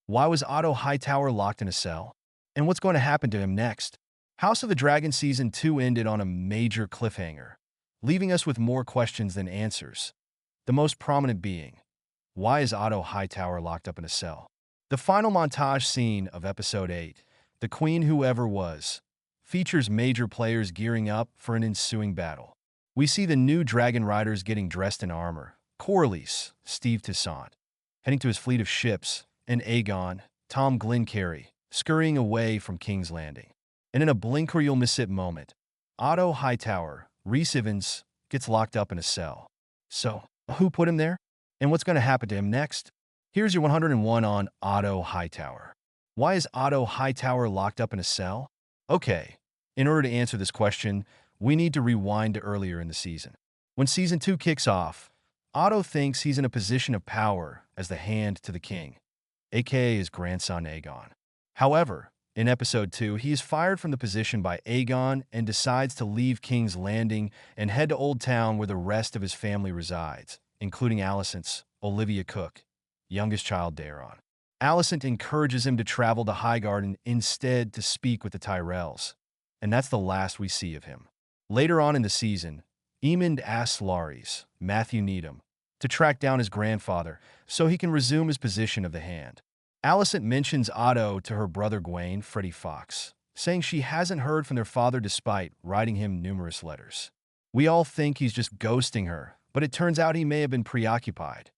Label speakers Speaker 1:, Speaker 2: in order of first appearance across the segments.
Speaker 1: Why was Otto Hightower locked in a cell? And what's going to happen to him next? House of the Dragon Season 2 ended on a major cliffhanger, leaving us with more questions than answers. The most prominent being, why is Otto Hightower locked up in a cell? The final montage scene of Episode 8, The Queen Who Ever Was, features major players gearing up for an ensuing battle. We see the new dragon riders getting dressed in armor, Corlys, Steve Toussaint, heading to his fleet of ships, and Aegon, Tom Glynn-Carey, scurrying away from King's Landing. And in a blink or you'll miss it moment, Otto Hightower, Rhys Ifans, gets locked up in a cell. So, who put him there? And what's going to happen to him next? Here's your 101 on Otto Hightower. Why is Otto Hightower locked up in a cell? Okay, in order to answer this question, we need to rewind to earlier in the season. When Season 2 kicks off, Otto thinks he's in a position of power as the hand to the king, aka his grandson Aegon. However, in Episode 2, he is fired from the position by Aegon and decides to leave King's Landing and head to Old Town where the rest of his family resides, including Alicent's, Olivia Cook, youngest child Daeron. Alicent encourages him to travel to Highgarden instead to speak with the Tyrells, and that's the last we see of him. Later on in the season, Aemond asks Larys, Matthew Needham, to track down his grandfather so he can resume his position of the hand. Alicent mentions Otto to her brother Gwaine, Freddie Fox, saying she hasn't heard from their father despite writing him numerous letters. We all think he's just ghosting her, but it turns out he may have been preoccupied,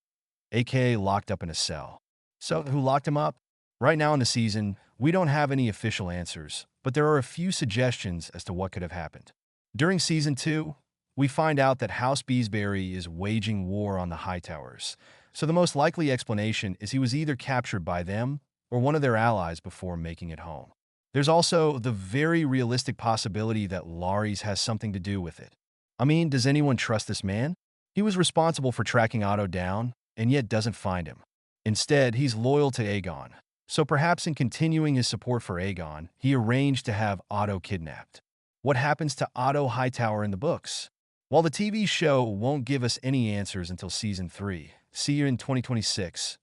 Speaker 1: aka locked up in a cell. So, who locked him up? Right now in the season, we don't have any official answers, but there are a few suggestions as to what could have happened. During Season 2, we find out that House Beesbury is waging war on the Hightowers, so the most likely explanation is he was either captured by them or one of their allies before making it home. There's also the very realistic possibility that Larys has something to do with it. I mean, does anyone trust this man? He was responsible for tracking Otto down, and yet doesn't find him. Instead, he's loyal to Aegon, so perhaps in continuing his support for Aegon, he arranged to have Otto kidnapped. What happens to Otto Hightower in the books? While the TV show won't give us any answers until Season 3, see you in 2026,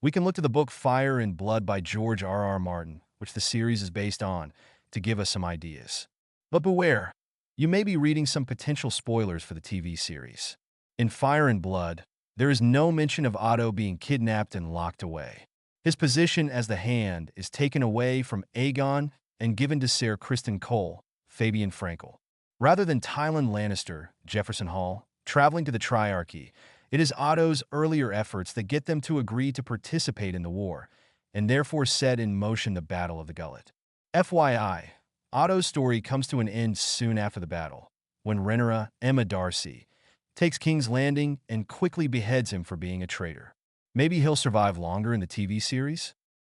Speaker 1: we can look to the book Fire and Blood by George R.R. Martin, which the series is based on, to give us some ideas. But beware, you may be reading some potential spoilers for the TV series. In Fire and Blood, there is no mention of Otto being kidnapped and locked away. His position as the Hand is taken away from Aegon and given to Ser Criston Cole, Fabian Frankel. Rather than Tywin Lannister, Jefferson Hall, traveling to the Triarchy, it is Otto's earlier efforts that get them to agree to participate in the war, and therefore set in motion the Battle of the Gullet. FYI, Otto's story comes to an end soon after the battle, when Rhaenyra, Emma Darcy, takes King's Landing and quickly beheads him for being a traitor. Maybe he'll survive longer in the TV series?